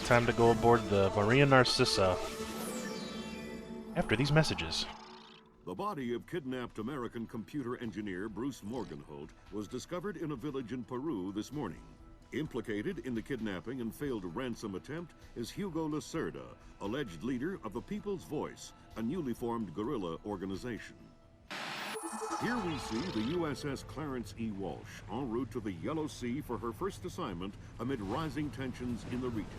time to go aboard the Maria Narcissa. After these messages. The body of kidnapped American computer engineer Bruce Morgenholt was discovered in a village in Peru this morning. Implicated in the kidnapping and failed ransom attempt is Hugo Lacerda, alleged leader of the People's Voice, a newly formed guerrilla organization. Here we see the USS Clarence E. Walsh en route to the Yellow Sea for her first assignment amid rising tensions in the region.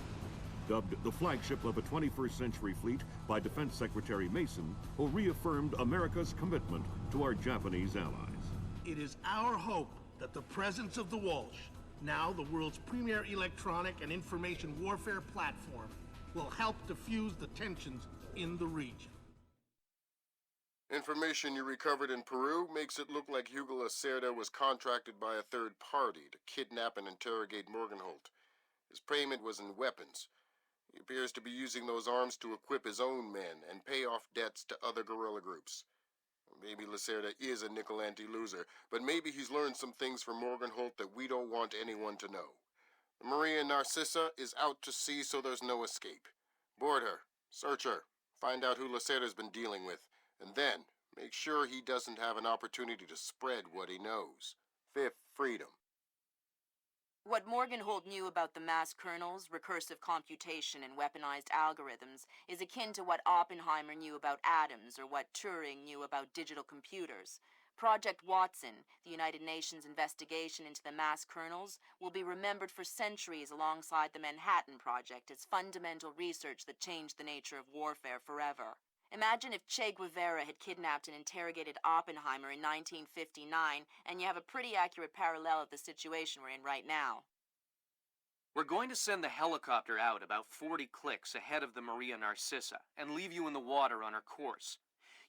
Dubbed the flagship of a 21st century fleet by Defense Secretary Mason, who reaffirmed America's commitment to our Japanese allies. It is our hope that the presence of the Walsh, now the world's premier electronic and information warfare platform, will help diffuse the tensions in the region. Information you recovered in Peru makes it look like Hugo Lacerda was contracted by a third party to kidnap and interrogate Morgenholt. His payment was in weapons. He appears to be using those arms to equip his own men and pay off debts to other guerrilla groups. Maybe Lacerda is a nickel anti-loser, but maybe he's learned some things from Morgenholt that we don't want anyone to know. The Maria Narcissa is out to sea, so there's no escape. Board her, search her, find out who Lacerda's been dealing with, and then make sure he doesn't have an opportunity to spread what he knows. Fifth freedom. What Morgenholt knew about the mass kernels, recursive computation, and weaponized algorithms is akin to what Oppenheimer knew about atoms or what Turing knew about digital computers. Project Watson, the United Nations investigation into the mass kernels, will be remembered for centuries alongside the Manhattan Project as fundamental research that changed the nature of warfare forever. Imagine if Che Guevara had kidnapped and interrogated Oppenheimer in 1959, and you have a pretty accurate parallel of the situation we're in right now. We're going to send the helicopter out about 40 clicks ahead of the Maria Narcissa and leave you in the water on her course.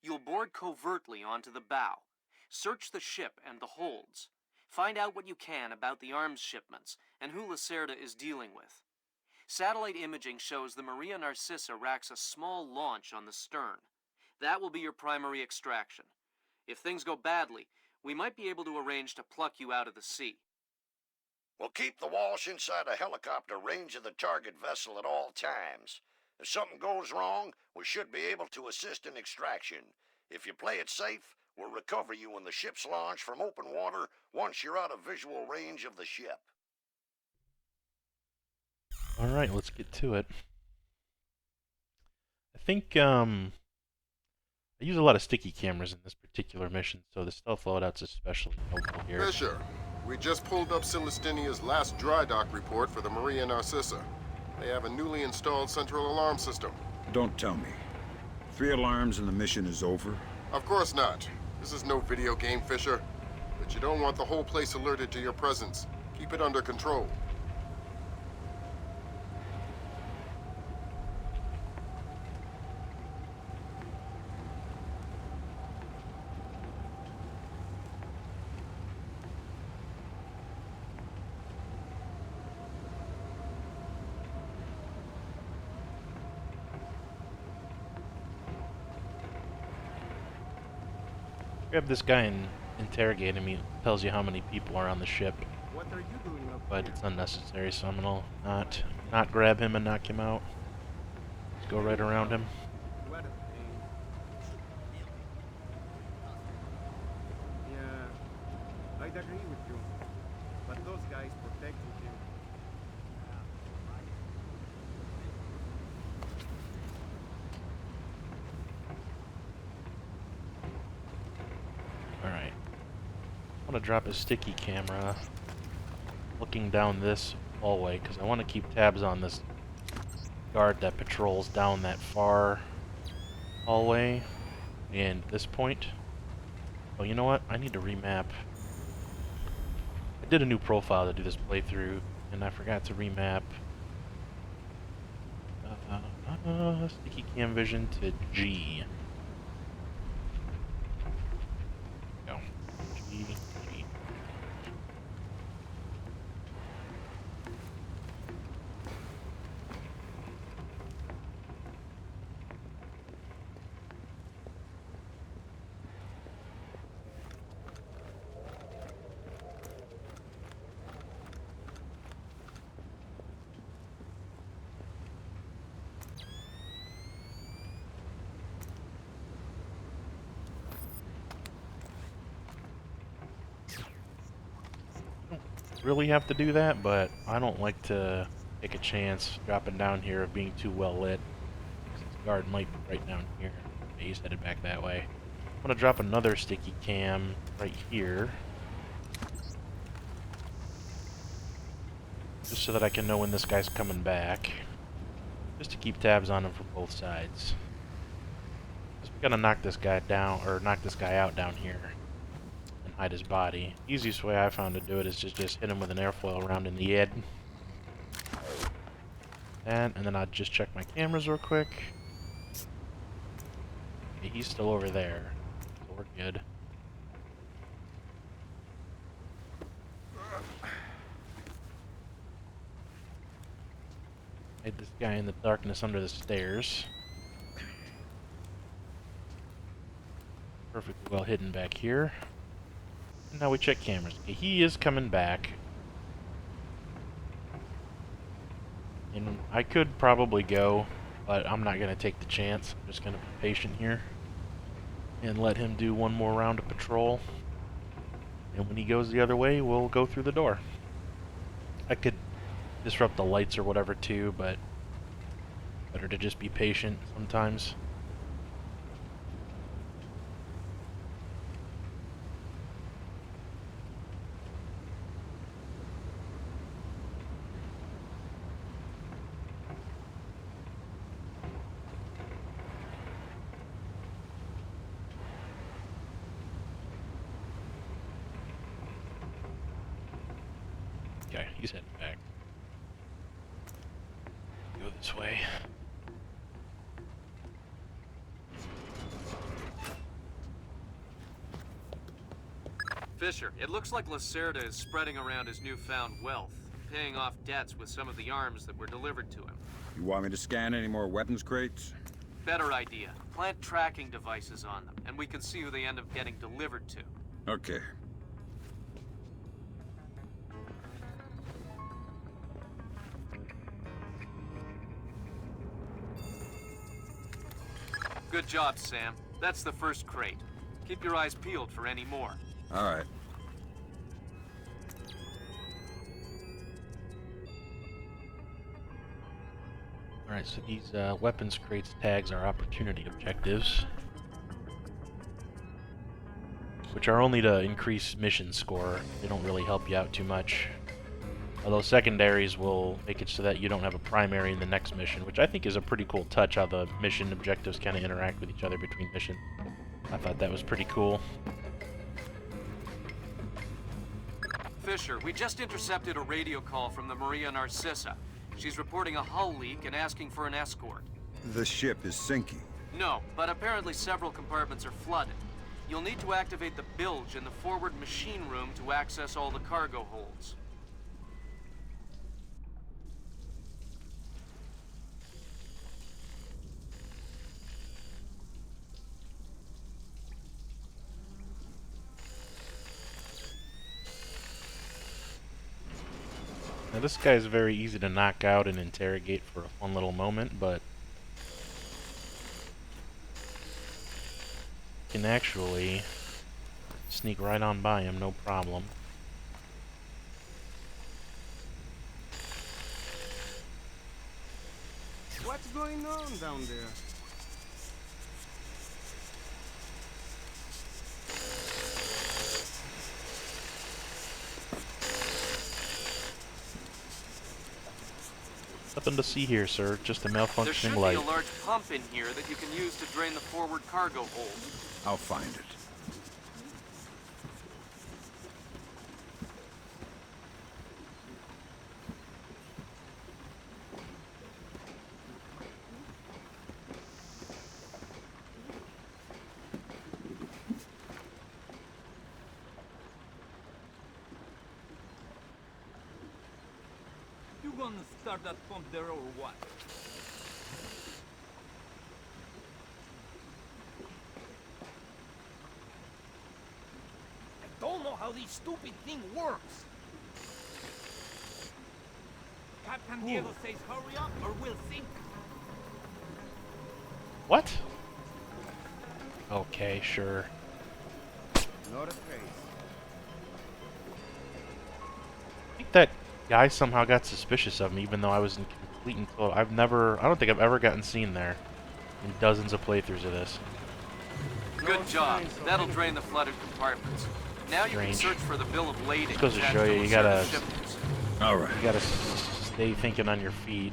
You'll board covertly onto the bow. Search the ship and the holds. Find out what you can about the arms shipments and who Lacerda is dealing with. Satellite imaging shows the Maria Narcissa racks a small launch on the stern. That will be your primary extraction. If things go badly, we might be able to arrange to pluck you out of the sea. We'll keep the Walsh inside a helicopter range of the target vessel at all times. If something goes wrong, we should be able to assist in extraction. If you play it safe, we'll recover you when the ship's launched from open water once you're out of visual range of the ship. Alright, let's get to it. I think, I use a lot of sticky cameras in this particular mission, so the stealth loadout's especially helpful here. Fisher, we just pulled up Celestinia's last dry dock report for the Maria Narcissa. They have a newly installed central alarm system. Don't tell me. 3 alarms and the mission is over? Of course not. This is no video game, Fisher. But you don't want the whole place alerted to your presence. Keep it under control. Grab this guy and interrogate him. He tells you how many people are on the ship. What are you doing up But here? it's unnecessary, so I'm gonna not grab him and knock him out. Just go right around him. What a pain. Yeah, I'd agree with you. But those guys protected him. Alright. I want to drop a sticky camera looking down this hallway, because I want to keep tabs on this guard that patrols down that far hallway and this point. Oh, you know what? I need to remap. I did a new profile to do this playthrough, and I forgot to remap sticky cam vision to G. Go. G. really have to do that, but I don't like to take a chance dropping down here of being too well lit. This guard might be right down here. Okay, he's headed back that way. I'm gonna drop another sticky cam right here, just so that I can know when this guy's coming back, just to keep tabs on him from both sides. Because we gotta knock this guy down, or knock this guy out down here, and hide his body. Easiest way I found to do it is just hit him with an airfoil round in the head. And then I'll just check my cameras real quick. Okay, he's still over there, so we're good. Hide this guy in the darkness under the stairs. Perfectly well hidden back here. And now we check cameras. Okay, he is coming back. And I could probably go, but I'm not going to take the chance. I'm just going to be patient here and let him do one more round of patrol. And when he goes the other way, we'll go through the door. I could disrupt the lights or whatever too, but better to just be patient sometimes. Okay, he's heading back. Go this way. Fisher, it looks like Lacerda is spreading around his newfound wealth, paying off debts with some of the arms that were delivered to him. You want me to scan any more weapons crates? Better idea. Plant tracking devices on them, and we can see who they end up getting delivered to. Okay. Good job, Sam. That's the first crate. Keep your eyes peeled for any more. All right. Alright, so these weapons crates tags are opportunity objectives, which are only to increase mission score. They don't really help you out too much. Although secondaries will make it so that you don't have a primary in the next mission, which I think is a pretty cool touch, how the mission objectives kind of interact with each other between missions. I thought that was pretty cool. Fisher, we just intercepted a radio call from the Maria Narcissa. She's reporting a hull leak and asking for an escort. The ship is sinking. No, but apparently several compartments are flooded. You'll need to activate the bilge in the forward machine room to access all the cargo holds. Now this guy is very easy to knock out and interrogate for a fun little moment, but you can actually sneak right on by him, no problem. What's going on down there? Nothing to see here, sir. Just a There malfunctioning should light. be a large pump in here that you can use to drain the forward cargo hold. I'll find it. You gonna start that pump there or what? I don't know how this stupid thing works. Captain Diego says hurry up or we'll sink. What? Okay, sure. Not a trace. think that guy somehow got suspicious of me, even though I was in complete and total. I don't think I've ever gotten seen there in dozens of playthroughs of this. Good job. That'll drain the flooded compartments. Now you can Strange. search for the bill of lading. Just goes to attached show you, you gotta- Lacerda's shipments. All right. You gotta stay thinking on your feet.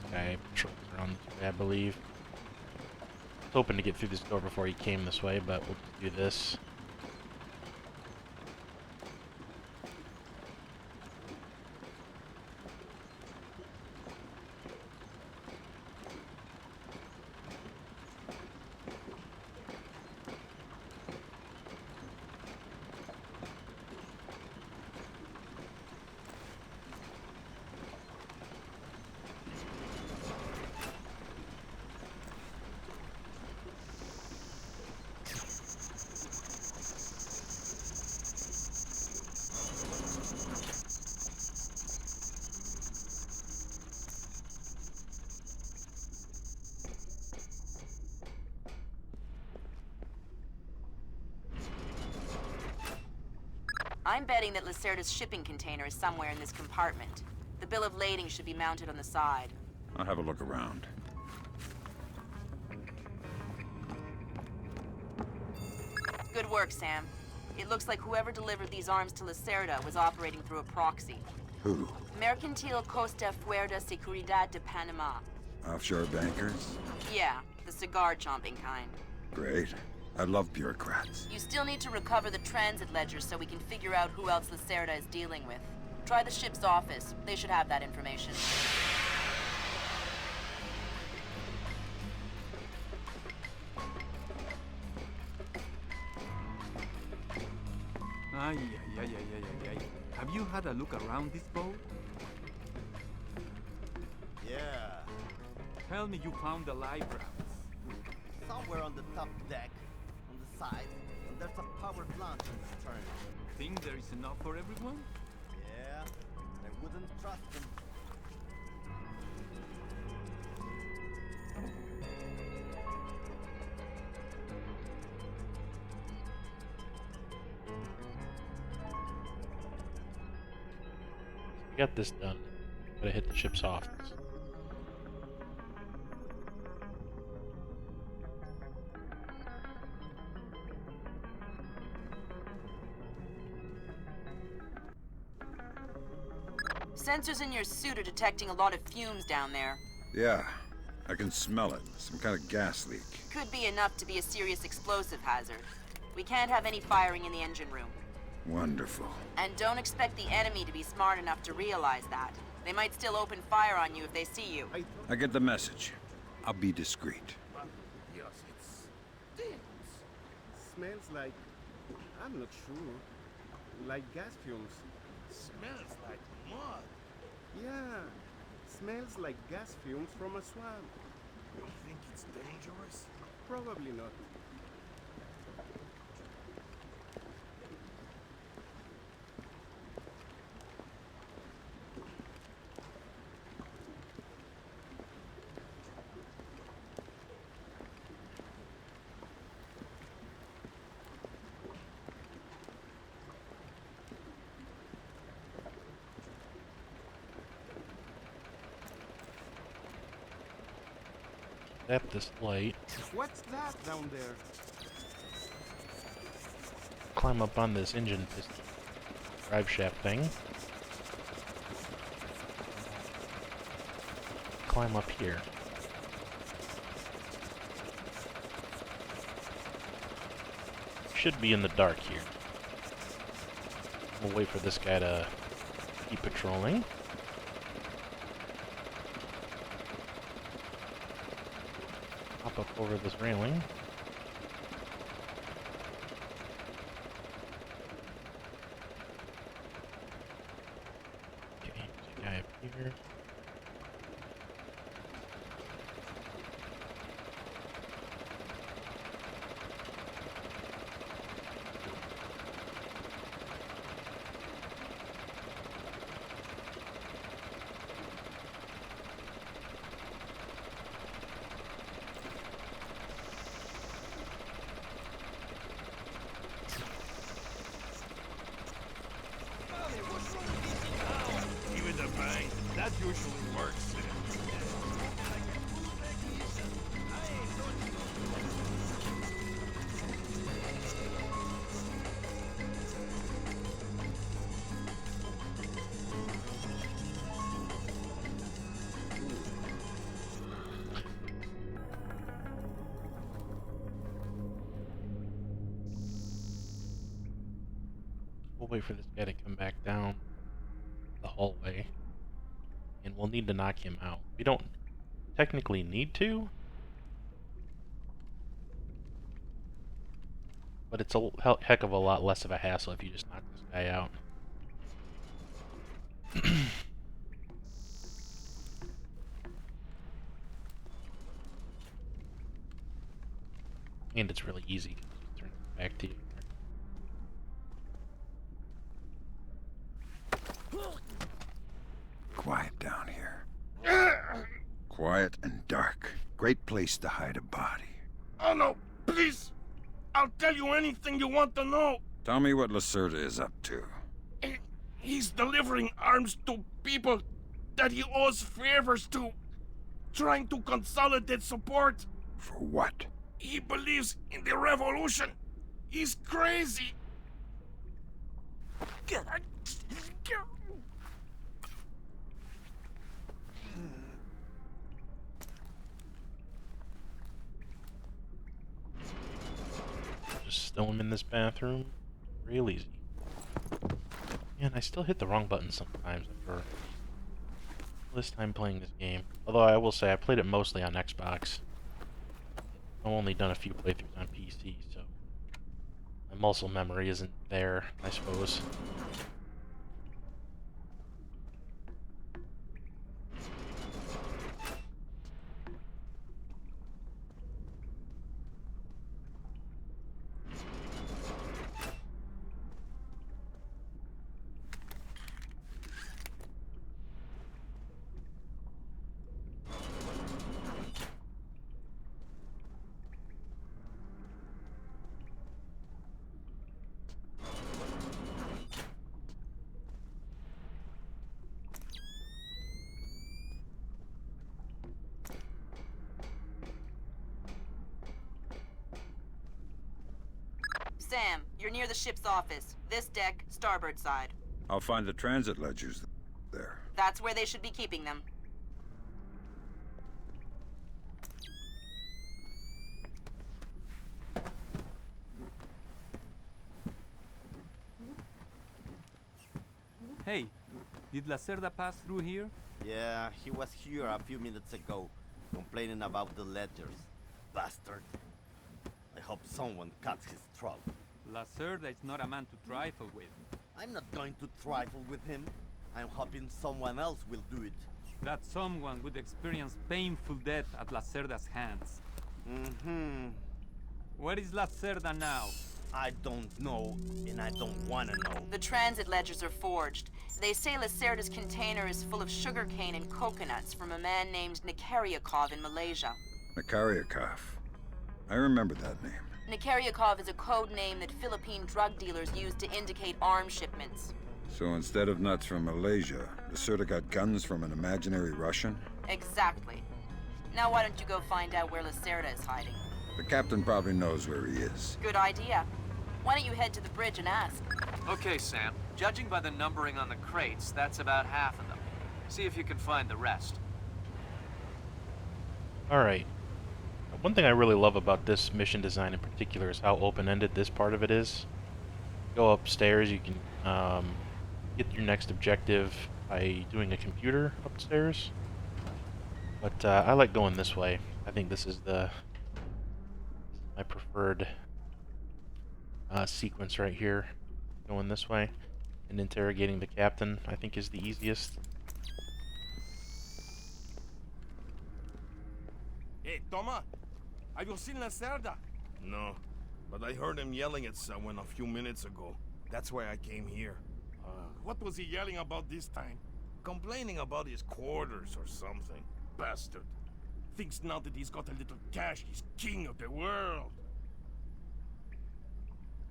Okay, patrol around this way, I believe. I was hoping to get through this door before he came this way, but we'll do this. I'm betting that Lacerda's shipping container is somewhere in this compartment. The bill of lading should be mounted on the side. I'll have a look around. Good work, Sam. It looks like whoever delivered these arms to Lacerda was operating through a proxy. Who? Mercantil Costa Fuerza Seguridad de Panama. Offshore bankers? Yeah, the cigar-chomping kind. Great. I love bureaucrats. You still need to recover the transit ledger so we can figure out who else Lacerda is dealing with. Try the ship's office. They should have that information. Ay, ay, ay, ay, ay, ay. Have you had a look around this boat? Yeah, Tell me you found the live rounds. somewhere on the top deck, on the side, and there's a powered launch in the stern. Think there is enough for everyone? Yeah, I wouldn't trust them. We got this done. Gotta hit the ship's office. Sensors in your suit are detecting a lot of fumes down there. Yeah, I can smell it. Some kind of gas leak. Could be enough to be a serious explosive hazard. We can't have any firing in the engine room. Wonderful. And don't expect the enemy to be smart enough to realize that. They might still open fire on you if they see you. I get the message. I'll be discreet. Yes, it stinks. Smells like... I'm not sure. Like gas fumes. Smells like mud. Yeah. Smells like gas fumes from a swamp. You think it's dangerous? Probably not. Tap this light. What's that down there? Climb up on this engine piston drive shaft thing. Climb up here. Should be in the dark here. We'll wait for this guy to keep patrolling. Hop up over this railing. Okay, there's a guy up here. We'll wait for this guy to come back down the hallway. And we'll need to knock him out. We don't technically need to, but it's a heck of a lot less of a hassle if you just knock this guy out. And it's really easy. Turn it back to you. Quiet down here. Quiet and dark. Great place to hide a body. Oh no, please! I'll tell you anything you want to know! Tell me what Lacerda is up to. He's delivering arms to people that he owes favors to. Trying to consolidate support. For what? He believes in the revolution. He's crazy. Just stow him in this bathroom. Real easy. Man, I still hit the wrong button sometimes after all this time playing this game. Although I will say I played it mostly on Xbox. I've only done a few playthroughs on PC, so my muscle memory isn't there, I suppose. Sam, you're near the ship's office. This deck, starboard side. I'll find the transit ledgers there. That's where they should be keeping them. Hey, did Lacerda pass through here? Yeah, he was here a few minutes ago, complaining about the ledgers. Bastard. I hope someone cuts his throat. Lacerda is not a man to trifle with. I'm not going to trifle with him. I'm hoping someone else will do it. That someone would experience painful death at Lacerda's hands. Mm-hmm. Where is Lacerda now? I don't know, and I don't want to know. The transit ledgers are forged. They say Lacerda's container is full of sugarcane and coconuts from a man named Nikaryakov in Malaysia. Nikaryakov. I remember that name. Nikaryakov is a code name that Philippine drug dealers use to indicate arms shipments. So instead of nuts from Malaysia, Lacerda got guns from an imaginary Russian? Exactly. Now why don't you go find out where Lacerda is hiding? The captain probably knows where he is. Good idea. Why don't you head to the bridge and ask? Okay, Sam. Judging by the numbering on the crates, that's about half of them. See if you can find the rest. Alright. One thing I really love about this mission design in particular is how open-ended this part of it is. Go upstairs, you can get your next objective by doing a computer upstairs. But I like going this way. I think this is my preferred sequence right here. Going this way and interrogating the captain, I think, is the easiest. Hey, Toma! Have you seen Lacerda? No, but I heard him yelling at someone a few minutes ago. That's why I came here. What was he yelling about this time? Complaining about his quarters or something. Bastard. Thinks now that he's got a little cash, he's king of the world.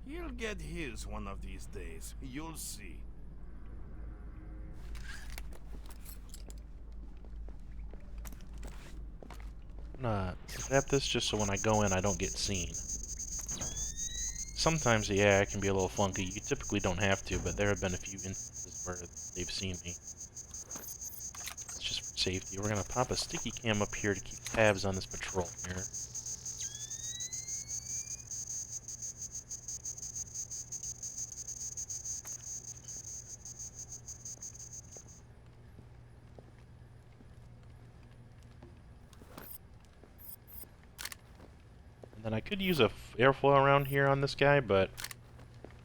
He'll get his one of these days. You'll see. I'm gonna tap this just so when I go in I don't get seen. Sometimes, yeah, it can be a little funky. You typically don't have to, but there have been a few instances where they've seen me. It's just for safety. We're gonna pop a sticky cam up here to keep tabs on this patrol here. And I could use a airfoil round here on this guy, but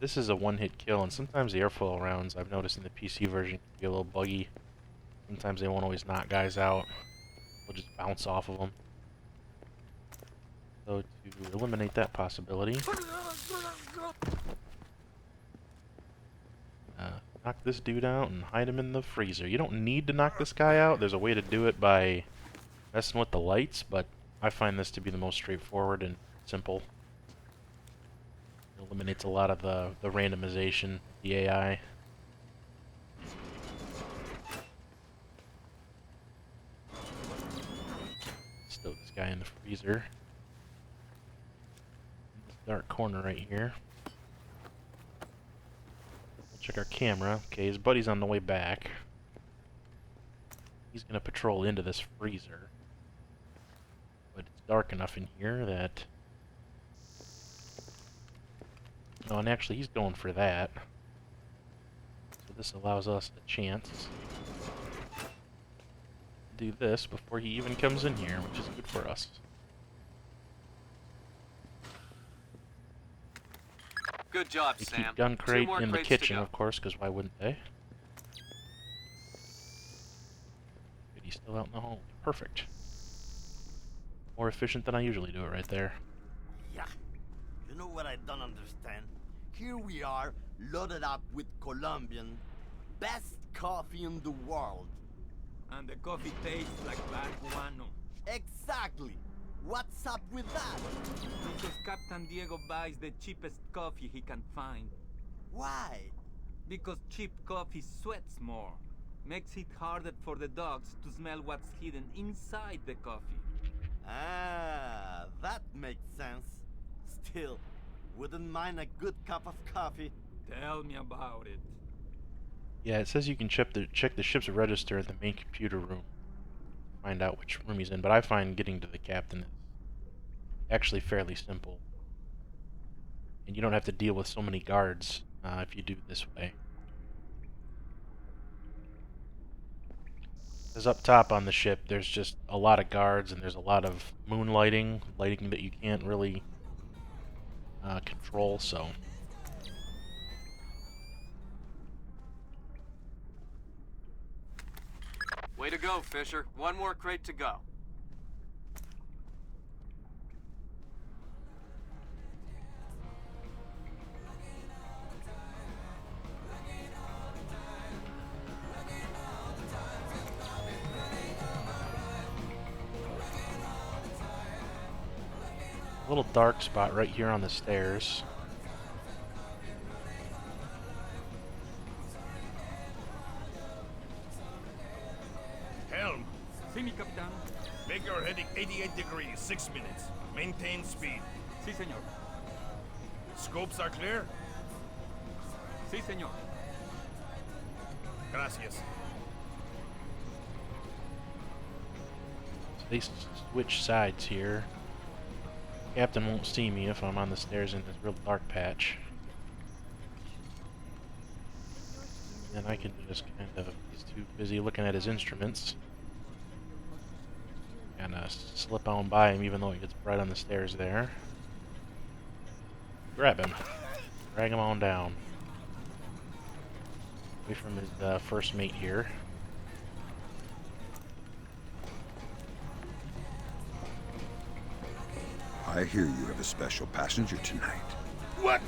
this is a one-hit kill, and sometimes the airfoil rounds, I've noticed in the PC version, can be a little buggy. Sometimes they won't always knock guys out. They'll just bounce off of them. So to eliminate that possibility, knock this dude out and hide him in the freezer. You don't need to knock this guy out. There's a way to do it by messing with the lights, but I find this to be the most straightforward and simple. It eliminates a lot of the randomization, the AI. Stow this guy in the freezer. In this dark corner right here. Check our camera. Okay, his buddy's on the way back. He's gonna patrol into this freezer. But it's dark enough in here that... No, and actually he's going for that. So this allows us a chance to do this before he even comes in here, which is good for us. Good job, They Sam. keep gun crate Two more in the crates to kitchen, go. of course, because why wouldn't they? Good, he's still out in the hallway. Perfect. More efficient than I usually do it right there. Yeah. You know what I don't understand? Here we are, loaded up with Colombian, best coffee in the world. And the coffee tastes like marijuana. Exactly. What's up with that? Because Captain Diego buys the cheapest coffee he can find. Why? Because cheap coffee sweats more. Makes it harder for the dogs to smell what's hidden inside the coffee. Ah, that makes sense. Still, wouldn't mind a good cup of coffee. Tell me about it. Yeah, it says you can check the ship's register at the main computer room. Find out which room he's in, but I find getting to the captain is actually fairly simple. And you don't have to deal with so many guards if you do it this way. Because up top on the ship, there's just a lot of guards and there's a lot of moonlighting, lighting that you can't really control, so... Way to go, Fisher. One more crate to go. A little dark spot right here on the stairs. Helm, See me, Capitan. make your heading 88 degrees, 6 minutes. Maintain speed. Si, senor. Scopes are clear? Si, senor. Gracias. So they switch sides here. Captain won't see me if I'm on the stairs in this real dark patch. And I can just kind of, he's too busy looking at his instruments. Kind of slip on by him even though he gets right on the stairs there. Grab him. Drag him on down. Away from his first mate here. I hear you have a special passenger tonight. What?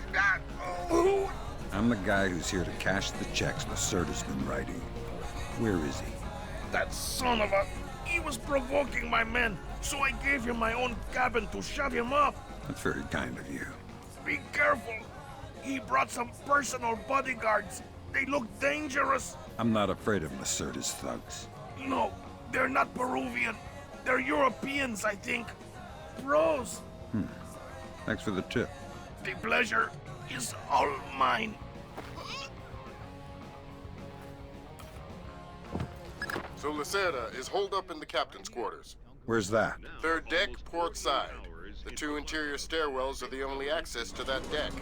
Who? I'm the guy who's here to cash the checks Lacerda's been writing. Where is he? That son of a... He was provoking my men, so I gave him my own cabin to shut him up. That's very kind of you. Be careful. He brought some personal bodyguards. They look dangerous. I'm not afraid of Lacerda's thugs. No, they're not Peruvian. They're Europeans, I think. Pros. Thanks for the tip. The pleasure is all mine. So Lacerda is holed up in the captain's quarters. Where's that? Third deck, port side. The two interior stairwells are the only access to that deck.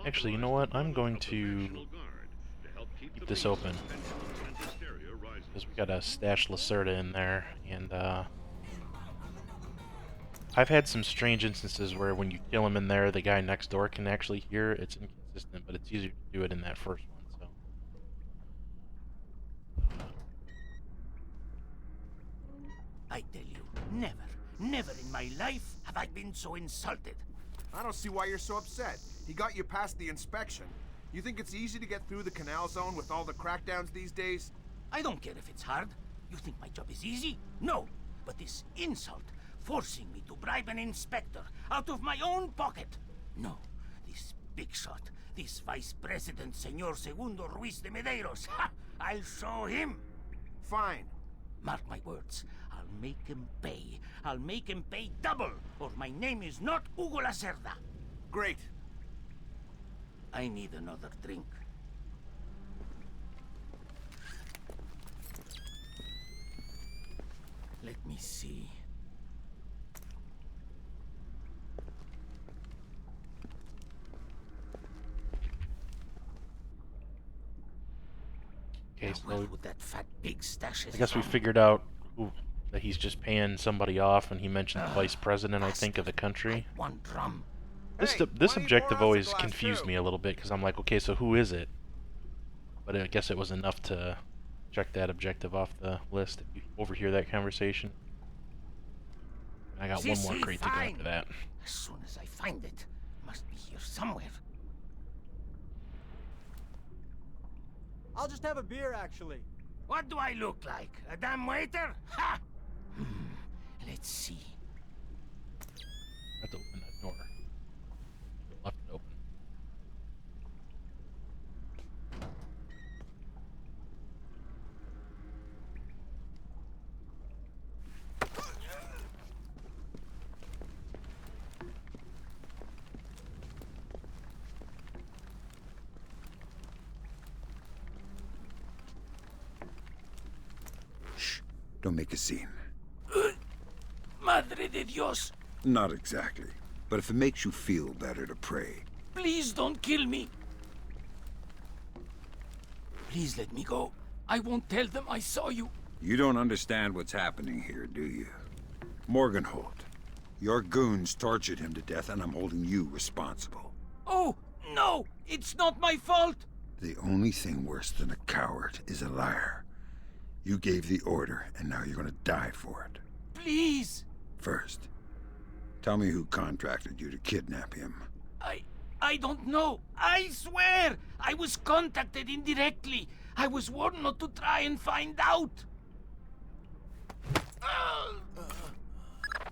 Actually, you know what? I'm going to keep this open. Because we gotta stash Lacerda in there, and I've had some strange instances where when you kill him in there, the guy next door can actually hear. It's inconsistent, but it's easier to do it in that first one. So. I tell you, never in my life have I been so insulted. I don't see why you're so upset. He got you past the inspection. You think it's easy to get through the canal zone with all the crackdowns these days? I don't care if it's hard. You think my job is easy? No. But this insult, forcing me to bribe an inspector out of my own pocket. No. This big shot, this Vice President Senor Segundo Ruiz de Medeiros. Ha! I'll show him. Fine. Mark my words. I'll make him pay. I'll make him pay double, or my name is not Hugo Lacerda. Great. I need another drink. Let me see. Okay, Now, so where would that fat pig stash I guess we figured out that he's just paying somebody off, and he mentioned vice president, I think, of the country. One drum. This Hey, this wanna eat objective more off the always glass, confused too? me a little bit because I'm like, okay, so who is it? But I guess it was enough to check that objective off the list. If you overhear that conversation, I got one more crate to go after that. As soon as I find it, must be here somewhere. I'll just have a beer, actually. What do I look like? A damn waiter? Ha! Let's see. I have to open that door. Left it open. Shh. Don't make a scene. Madre de Dios! Not exactly. But if it makes you feel better to pray. Please don't kill me. Please let me go. I won't tell them I saw you. You don't understand what's happening here, do you? Morgenhold. Your goons tortured him to death, and I'm holding you responsible. Oh, no! It's not my fault! The only thing worse than a coward is a liar. You gave the order, and now you're gonna die for it. Please! First, tell me who contracted you to kidnap him. I don't know. I swear! I was contacted indirectly. I was warned not to try and find out.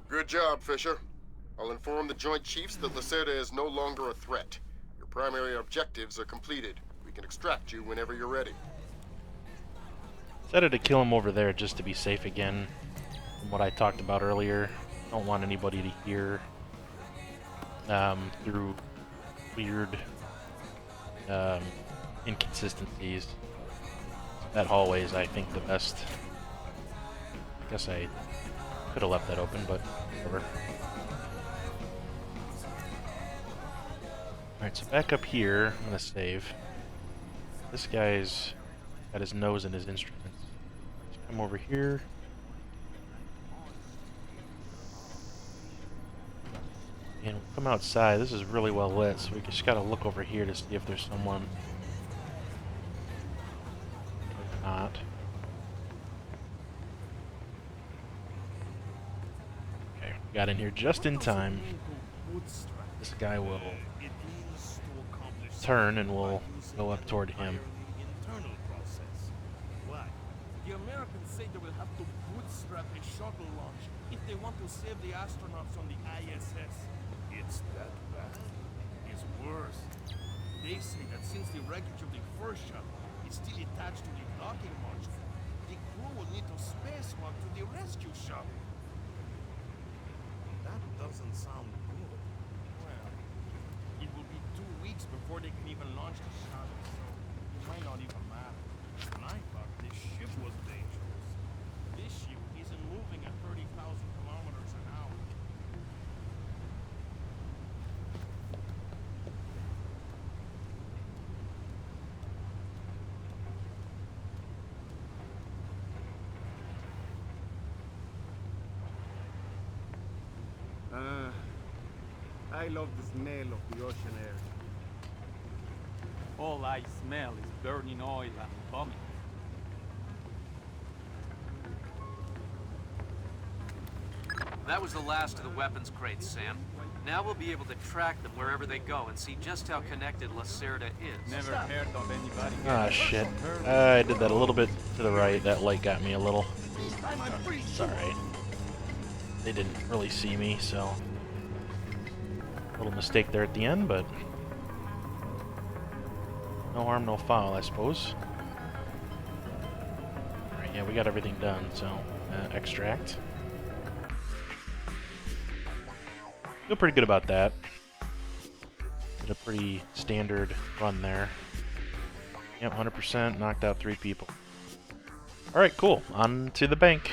Good job, Fisher. I'll inform the Joint Chiefs that Lacerda is no longer a threat. Your primary objectives are completed. We can extract you whenever you're ready. Decided to kill him over there just to be safe again. From what I talked about earlier, don't want anybody to hear through weird inconsistencies. That hallway is, I think, the best. I guess I could have left that open, but whatever. Alright, so back up here, I'm gonna save. This guy's got his nose in his instruments. Let's come over here. And we'll come outside. This is really well lit, so we just gotta look over here to see if there's someone. Or not. Okay, we got in here just in time. This guy will turn and we'll go up toward him. The Americans say they will have to bootstrap a shuttle launch if they want to save the astronauts on the ISS. It's that bad. It's worse. They say that since the wreckage of the first shuttle is still attached to the docking module, the crew will need to spacewalk to the rescue shuttle. That doesn't sound good. Well, it will be 2 weeks before they can even launch the shuttle, so it might not even matter. And I thought this ship was dangerous. This ship isn't moving at 30,000 kilometers an hour. I love the smell of the ocean air. All I smell is burning oil and vomit. That was the last of the weapons crates, Sam. Now we'll be able to track them wherever they go and see just how connected Lacerda is. Never heard of anybody. Ah, shit. I did that a little bit to the right. That light got me a little. It's alright. They didn't really see me, so... little mistake there at the end, but... no harm, no foul, I suppose. Alright, yeah, we got everything done, so... extract. Feel pretty good about that. Did a pretty standard run there. Yep, 100%, knocked out 3 people. Alright, cool. On to the bank.